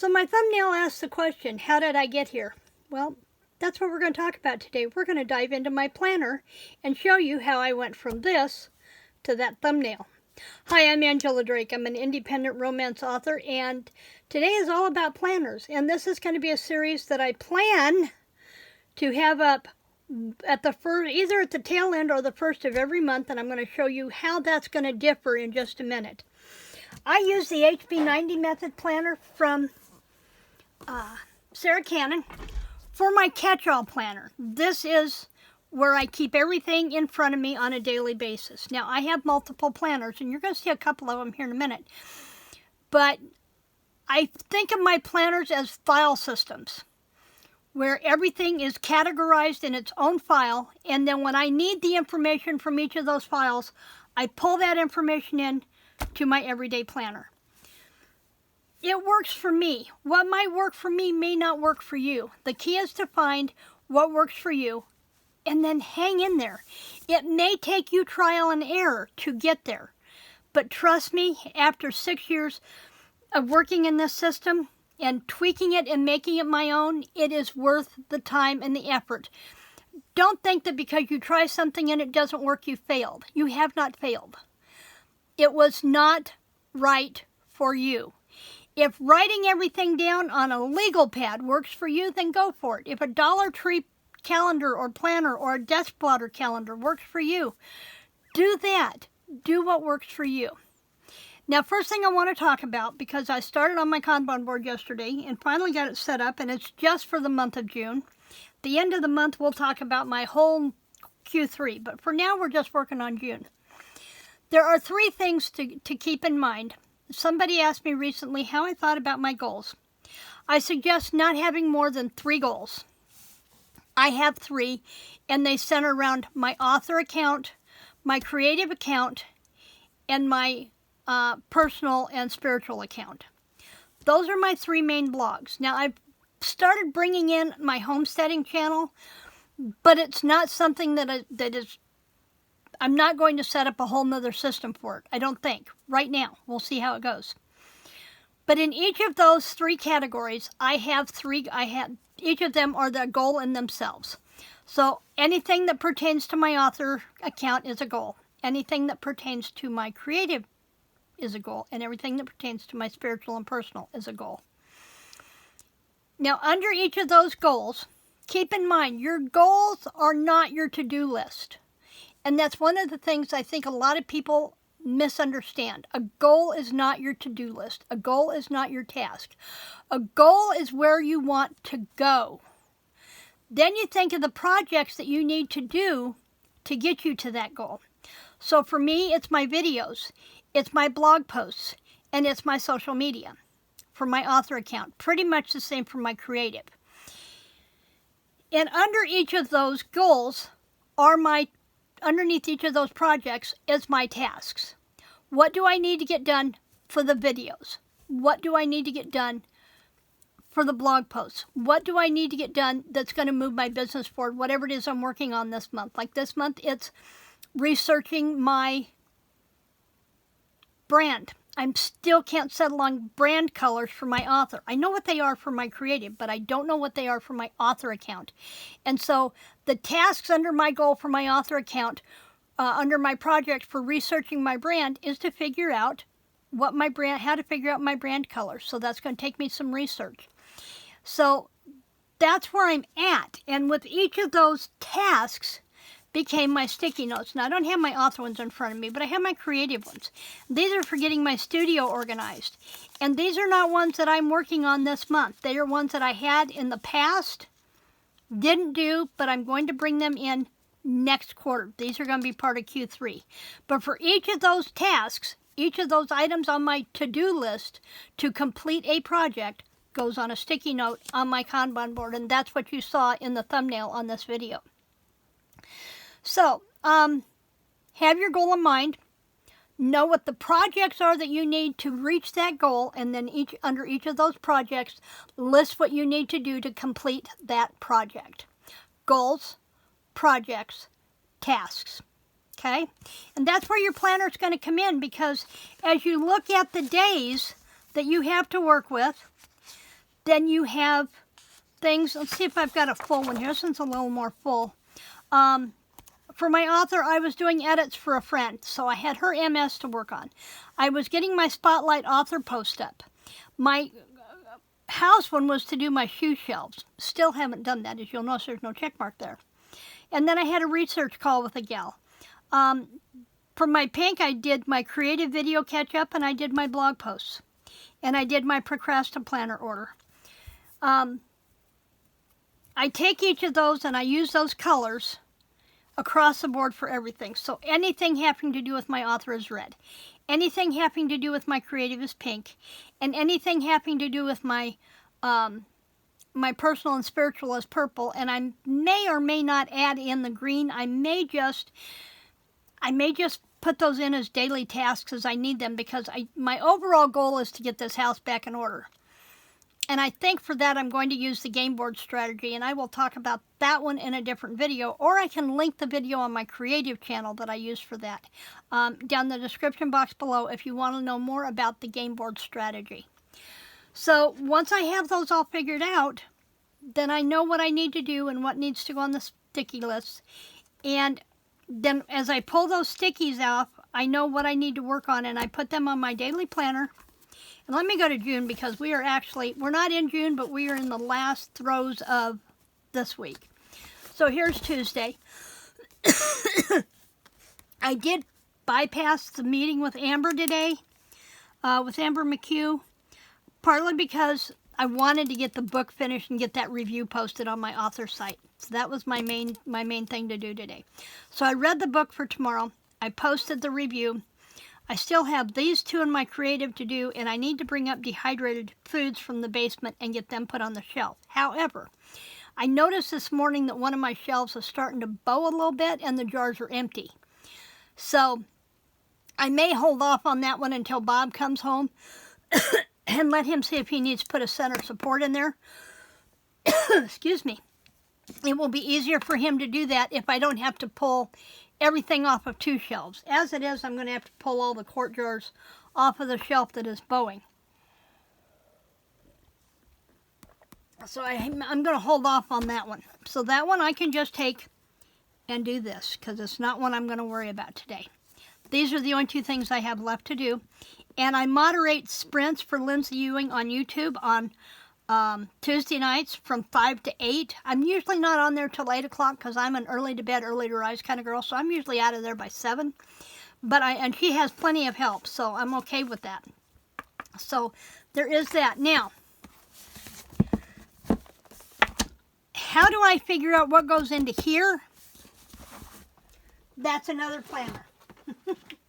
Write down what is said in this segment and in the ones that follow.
So my thumbnail asks the question, how did I get here? Well, that's what we're going to talk about today. We're going to dive into my planner and show you how I went from this to that thumbnail. Hi, I'm Angela Drake. I'm an independent romance author, and today is all about planners. And this is going to be a series that I plan to have up at the first, either at the tail end or the first of every month, and I'm going to show you how that's going to differ in just a minute. I use the HB90 method planner from Sarra for my catch-all planner. This is where I keep everything in front of me on a daily basis. Now, I have multiple planners, and you're going to see a couple of them here in a minute. But I think of my planners as file systems, where everything is categorized in its own file, and then when I need the information from each of those files, I pull that information in to my everyday planner. It works for me. What might work for me may not work for you. The key is to find what works for you and then hang in there. It may take you trial and error to get there, but trust me, after 6 years of working in this system and tweaking it and making it my own, it is worth the time and the effort. Don't think that because you try something and it doesn't work, you failed. You have not failed. It was not right for you. If writing everything down on a legal pad works for you, then go for it. If a Dollar Tree calendar or planner or a desk plotter calendar works for you, do that. Do what works for you. Now, first thing I want to talk about, because I started on my Kanban board yesterday and finally got it set up, and it's just for the month of June. At the end of the month, we'll talk about my whole Q3, but for now, we're just working on June. There are 3 things to keep in mind. Somebody asked me recently how I thought about my goals. I suggest not having more than 3 goals. I have 3, and they center around my author account, my creative account, and my personal and spiritual account. Those are my 3 main blogs. Now, I've started bringing in my homesteading channel, but it's not something that is I'm not going to set up a whole nother system for it, I don't think. Right now. We'll see how it goes. But in each of those 3 categories, each of them are the goal in themselves. So anything that pertains to my author account is a goal. Anything that pertains to my creative is a goal. And everything that pertains to my spiritual and personal is a goal. Now, under each of those goals, keep in mind, your goals are not your to-do list. And that's one of the things I think a lot of people misunderstand. A goal is not your to-do list. A goal is not your task. A goal is where you want to go. Then you think of the projects that you need to do to get you to that goal. So for me, it's my videos, it's my blog posts, and it's my social media for my author account. Pretty much the same for my creative. And under each of those goals underneath each of those projects is my tasks. What do I need to get done for the videos? What do I need to get done for the blog posts? What do I need to get done that's going to move my business forward, whatever it is I'm working on this month? Like this month, it's researching my brand. I still can't settle on brand colors for my author. I know what they are for my creative, but I don't know what they are for my author account. And so the tasks under my goal for my author account, under my project for researching my brand, is to figure out how to figure out my brand colors. So that's going to take me some research. So that's where I'm at. And with each of those tasks became my sticky notes. Now, I don't have my author ones in front of me, but I have my creative ones. These are for getting my studio organized. And these are not ones that I'm working on this month. They are ones that I had in the past, didn't do, but I'm going to bring them in next quarter. These are going to be part of Q3. But for each of those tasks, each of those items on my to-do list to complete a project goes on a sticky note on my Kanban board, and that's what you saw in the thumbnail on this video. So, have your goal in mind, know what the projects are that you need to reach that goal, and then under each of those projects, list what you need to do to complete that project. Goals, projects, tasks. Okay? And that's where your planner is going to come in, because as you look at the days that you have to work with, Then you have things, let's see if I've got a full one here. This one's a little more full. For my author, I was doing edits for a friend, so I had her MS to work on. I was getting my Spotlight author post up. My house one was to do my shoe shelves. Still haven't done that. As you'll notice, there's no check mark there. And then I had a research call with a gal. For my pink, I did my creative video catch-up, and I did my blog posts. And I did my procrastinator order. I take each of those and I use those colors across the board for everything. So anything having to do with my author is red. Anything having to do with my creative is pink. And anything having to do with my my personal and spiritual is purple. And I may or may not add in the green. I may just put those in as daily tasks as I need them, because my overall goal is to get this house back in order. And I think for that I'm going to use the game board strategy, and I will talk about that one in a different video, or I can link the video on my creative channel that I use for that down the description box below if you want to know more about the game board strategy. So once I have those all figured out, then I know what I need to do and what needs to go on the sticky list. And then as I pull those stickies off, I know what I need to work on, and I put them on my daily planner. And let me go to June, because we're not in June, but we are in the last throes of this week. So here's Tuesday. I did bypass the meeting with Amber today, with Amber McHugh, partly because I wanted to get the book finished and get that review posted on my author site. So that was my main thing to do today. So I read the book for tomorrow. I posted the review. I still have these two in my creative to do, and I need to bring up dehydrated foods from the basement and get them put on the shelf. However, I noticed this morning that one of my shelves is starting to bow a little bit and the jars are empty. So I may hold off on that one until Bob comes home and let him see if he needs to put a center support in there. Excuse me. It will be easier for him to do that if I don't have to pull everything off of two shelves. As it is, I'm going to have to pull all the quart jars off of the shelf that is bowing. So I'm going to hold off on that one. So that one I can just take and do this, because it's not one I'm going to worry about today. These are the only two things I have left to do. And I moderate sprints for Lindsay Ewing on YouTube on Tuesday nights from 5 to 8. I'm usually not on there till 8 o'clock because I'm an early to bed, early to rise kind of girl. So I'm usually out of there by 7. And she has plenty of help, so I'm okay with that. So there is that. Now, how do I figure out what goes into here? That's another planner.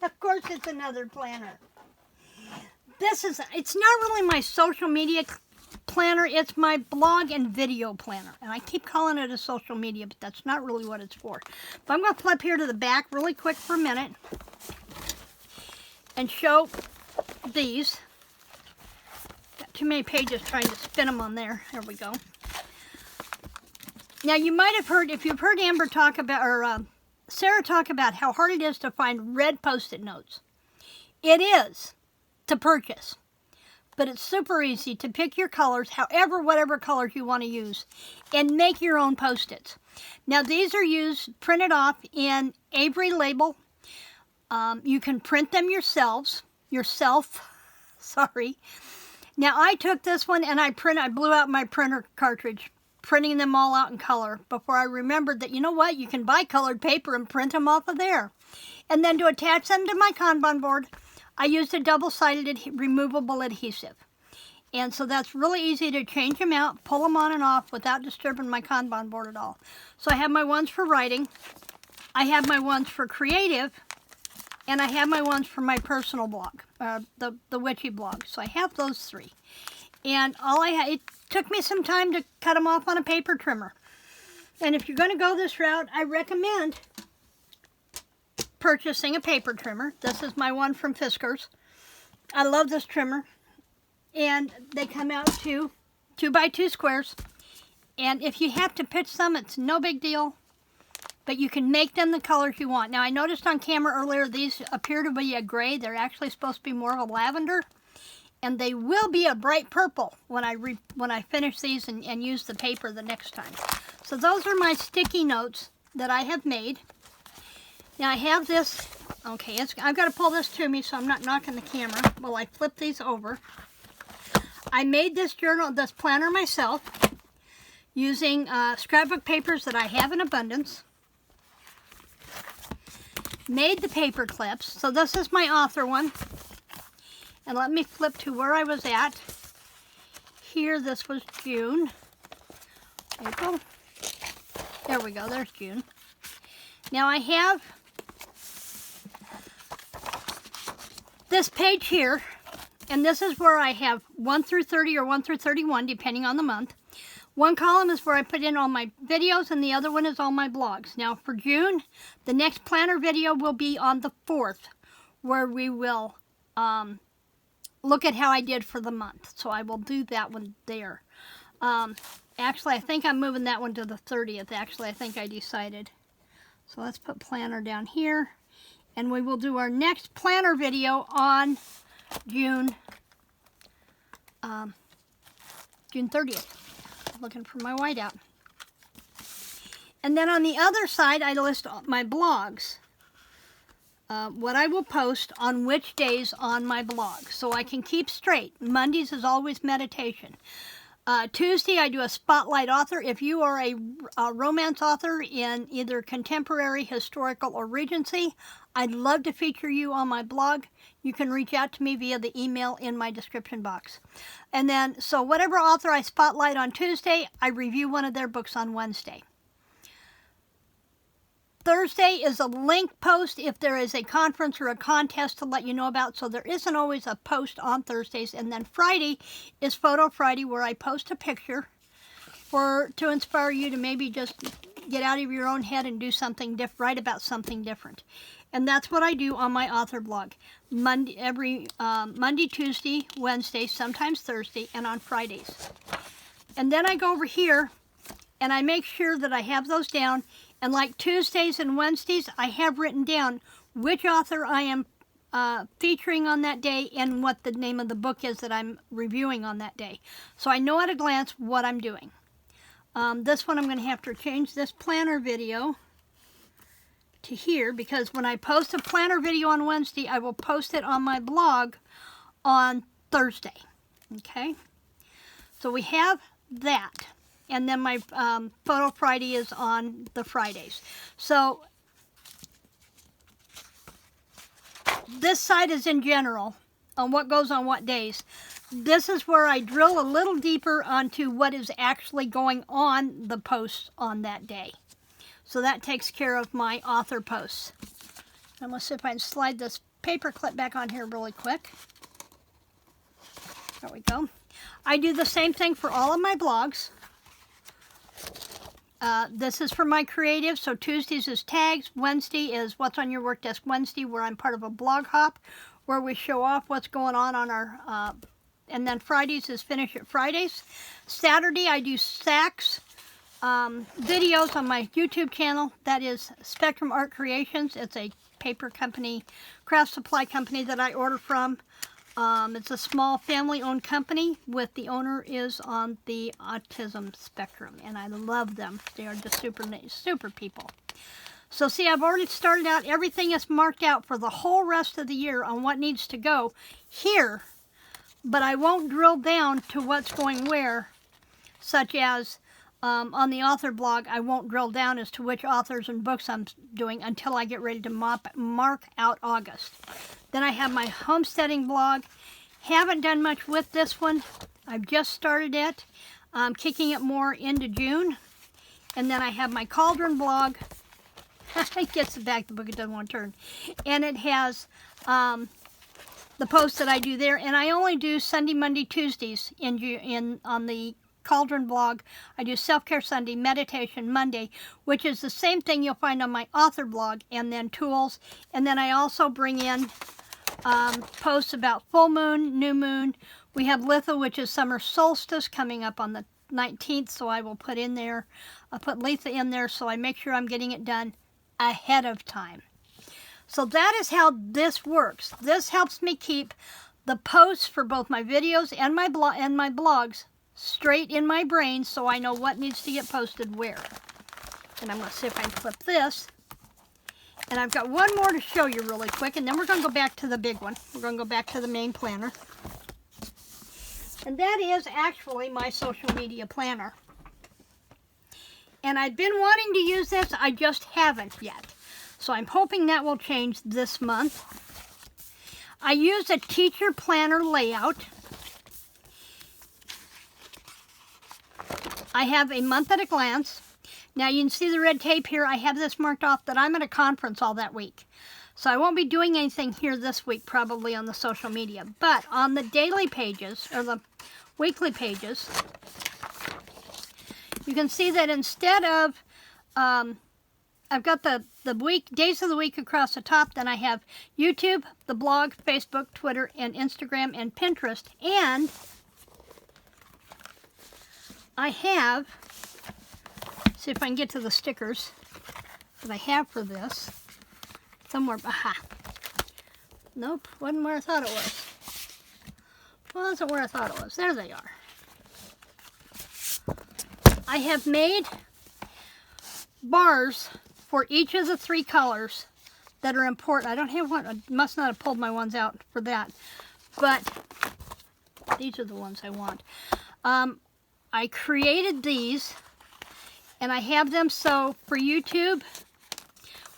Of course it's another planner. It's not really my social media planner, it's my blog and video planner. And I keep calling it a social media, but that's not really what it's for. But I'm going to flip here to the back really quick for a minute and show these. Got too many pages trying to spin them on there. There we go. Now you might have heard, if you've heard Amber talk about, or Sarah talk about how hard it is to find red Post-it notes. It is to purchase. But it's super easy to pick your colors, whatever colors you want to use, and make your own Post-its. Now these are printed off in Avery label. You can print them yourself. Sorry. Now I took this one and I blew out my printer cartridge, printing them all out in color before I remembered that, you know what, you can buy colored paper and print them off of there. And then to attach them to my Kanban board, I used a double-sided removable adhesive. And so that's really easy to change them out, pull them on and off without disturbing my Kanban board at all. So I have my ones for writing, I have my ones for creative, and I have my ones for my personal blog, the witchy blog. So I have those three. And it took me some time to cut them off on a paper trimmer. And if you're going to go this route, I recommend purchasing a paper trimmer. This is my one from Fiskars. I love this trimmer. And they come out to 2x2 squares. And if you have to pitch some, it's no big deal. But you can make them the colors you want. Now I noticed on camera earlier, these appear to be a gray. They're actually supposed to be more of a lavender. and they will be a bright purple when I finish these and use the paper the next time. So those are my sticky notes that I have made. Now I have this, okay, I've got to pull this to me so I'm not knocking the camera while I flip these over. I made this journal, this planner myself using scrapbook papers that I have in abundance. Made the paper clips. So this is my author one. And let me flip to where I was at. Here, this was June. April. There we go, there's June. Now I have this page here, and this is where I have 1 through 30 or 1 through 31, depending on the month. One column is where I put in all my videos, and the other one is all my blogs. Now for June, the next planner video will be on the 4th, where we will look at how I did for the month. So I will do that one there. Actually, I think I'm moving that one to the 30th. Actually, I think I decided. So let's put planner down here. And we will do our next planner video on June 30th. Looking for my whiteout. And then on the other side, I list my blogs. What I will post on which days on my blog, so I can keep straight. Mondays is always meditation. Tuesday, I do a spotlight author. If you are a romance author in either contemporary, historical, or Regency, I'd love to feature you on my blog. You can reach out to me via the email in my description box. And then, so whatever author I spotlight on Tuesday, I review one of their books on Wednesday. Thursday is a link post if there is a conference or a contest to let you know about, so there isn't always a post on Thursdays. And then Friday is Photo Friday, where I post a picture to inspire you to maybe just get out of your own head and do something different, write about something different. And that's what I do on my author blog. Every Monday, Tuesday, Wednesday, sometimes Thursday, and on Fridays. And then I go over here and I make sure that I have those down. And like Tuesdays and Wednesdays, I have written down which author I am featuring on that day and what the name of the book is that I'm reviewing on that day. So I know at a glance what I'm doing. This one I'm going to have to change this planner video to here, because when I post a planner video on Wednesday, I will post it on my blog on Thursday. Okay? So we have that. And then my Photo Friday is on the Fridays. So this side is in general on what goes on what days. This is where I drill a little deeper onto what is actually going on the posts on that day. So that takes care of my author posts. I'm going to see if I can slide this paper clip back on here really quick. There we go. I do the same thing for all of my blogs. This is for my creative, so Tuesdays is tags, Wednesday is what's on your work desk Wednesday, where I'm part of a blog hop, where we show off what's going on our, and then Fridays is finish it Fridays. Saturday I do Saks videos on my YouTube channel. That is Spectrum Art Creations. It's a paper company, craft supply company that I order from. It's a small family-owned company with the owner is on the autism spectrum, and I love them. They are just super people. So see, I've already started out. Everything is marked out for the whole rest of the year on what needs to go here, but I won't drill down to what's going where, such as on the author blog, I won't drill down as to which authors and books I'm doing until I get ready to mark out August. Then I have my homesteading blog. Haven't done much with this one. I've just started it. I'm kicking it more into June. And then I have my cauldron blog. It gets the back of the book, it doesn't want to turn. And it has the posts that I do there. And I only do Sunday, Monday, Tuesdays on the Cauldron blog. I do Self-Care Sunday, Meditation Monday, which is the same thing you'll find on my author blog, and then tools. And then I also bring in posts about full moon, new moon. We have Litha, which is summer solstice, coming up on the 19th, so I will put in there, I'll put Litha in there, so I make sure I'm getting it done ahead of time. So that is how this works. This helps me keep the posts for both my videos and my blogs straight in my brain, so I know what needs to get posted where. And I'm going to see if I can flip this. And I've got one more to show you really quick, and then we're going to go back to the big one. We're going to go back to the main planner. And that is actually my social media planner. And I've been wanting to use this, I just haven't yet. So I'm hoping that will change this month. I use a teacher planner layout. I have a month at a glance. Now you can see the red tape here. I have this marked off that I'm at a conference all that week. So I won't be doing anything here this week probably on the social media. But on the daily pages, or the weekly pages, you can see that instead of, I've got the days of the week across the top, then I have YouTube, the blog, Facebook, Twitter, and Instagram, and Pinterest. And I have, see if I can get to the stickers that I have for this. Somewhere, aha. Nope, wasn't where I thought it was. Wasn't where I thought it was. There they are. I have made bars for each of the 3 colors that are important. I don't have one, I must not have pulled my ones out for that, but these are the ones I want. I created these, and I have them so for YouTube,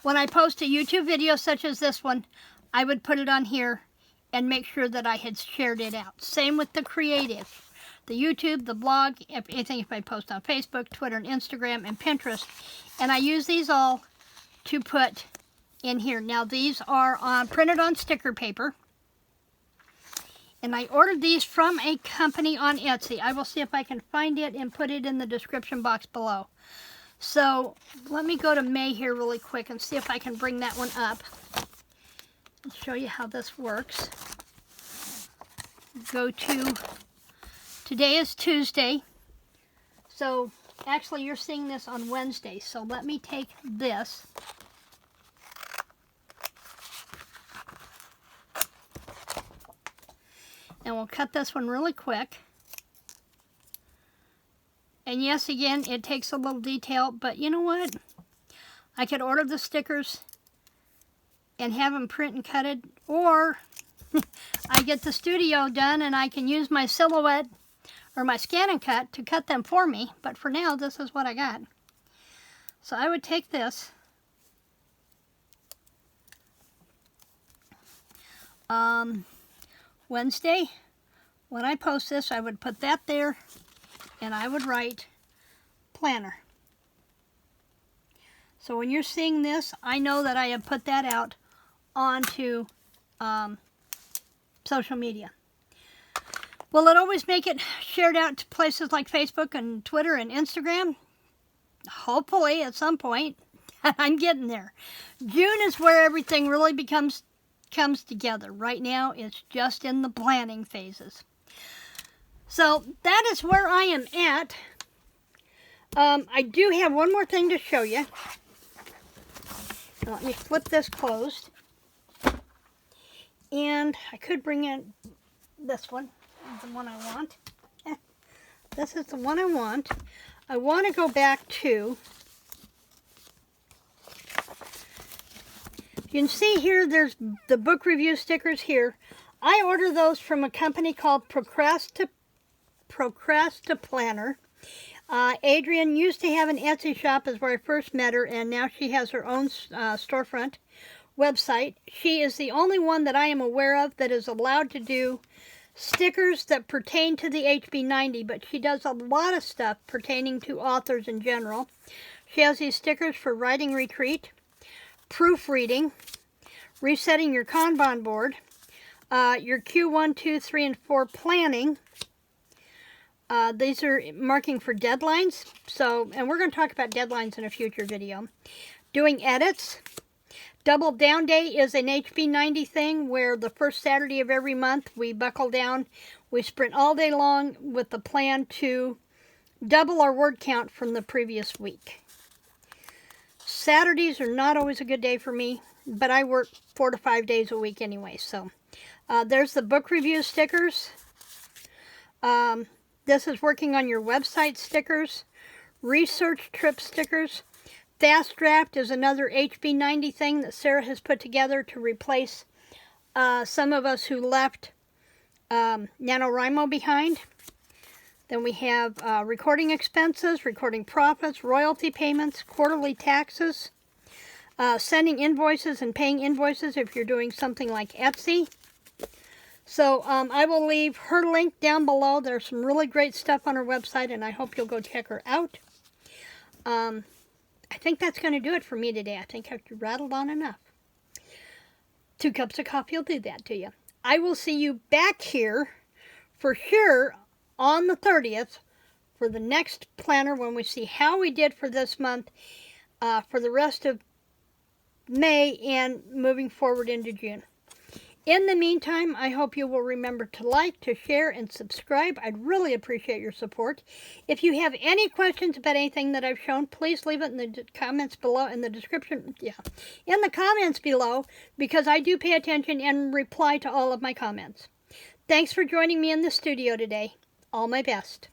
when I post a YouTube video such as this one, I would put it on here and make sure that I had shared it out. Same with the creative. The YouTube, the blog, if I post on Facebook, Twitter, and Instagram, and Pinterest. And I use these all to put in here. Now these are printed on sticker paper. And I ordered these from a company on Etsy. I will see if I can find it and put it in the description box below. So let me go to May here really quick and see if I can bring that one up. I'll show you how this works. Go to, today is Tuesday. So actually you're seeing this on Wednesday. So let me take this. And we'll cut this one really quick. And yes, again, it takes a little detail, but you know what? I could order the stickers and have them print and cut it, or I get the studio done and I can use my Silhouette or my Scan and Cut to cut them for me, but for now, this is what I got. So I would take this, Wednesday, when I post this, I would put that there, and I would write planner. So when you're seeing this, I know that I have put that out onto social media. Will it always make it shared out to places like Facebook and Twitter and Instagram? Hopefully at some point. I'm getting there. June is where everything really comes together. Right now, it's just in the planning phases. So that is where I am at. I do have one more thing to show you. Now, let me flip this closed. And I could bring in this one, the one I want. This is the one I want. I want to go back to, you can see here there's the book review stickers here. I ordered those from a company called Procrastiplanner. Adrienne used to have an Etsy shop, is where I first met her, and now she has her own storefront website. She is the only one that I am aware of that is allowed to do stickers that pertain to the HB90, but she does a lot of stuff pertaining to authors in general. She has these stickers for writing retreat, proofreading, resetting your Kanban board, your Q1, 2, 3, and 4 planning. These are marking for deadlines. And we're going to talk about deadlines in a future video. Doing edits. Double Down Day is an HB90 thing where the first Saturday of every month we buckle down. We sprint all day long with the plan to double our word count from the previous week. Saturdays are not always a good day for me, but I work 4 to 5 days a week anyway. So There's the book review stickers. This is working on your website stickers. Research trip stickers. Fast Draft is another HB90 thing that Sarah has put together to replace some of us who left NaNoWriMo behind. Then we have recording expenses, recording profits, royalty payments, quarterly taxes, sending invoices and paying invoices if you're doing something like Etsy. So I will leave her link down below. There's some really great stuff on her website, and I hope you'll go check her out. I think that's going to do it for me today. I think I've rattled on enough. 2 cups of coffee will do that to you. I will see you back here for sure on the 30th for the next planner when we see how we did for this month, for the rest of May and moving forward into June. In the meantime, I hope you will remember to like, to share, and subscribe. I'd really appreciate your support. If you have any questions about anything that I've shown, please leave it in the comments below, in the description, in the comments below, because I do pay attention and reply to all of my comments. Thanks for joining me in the studio today. All my best.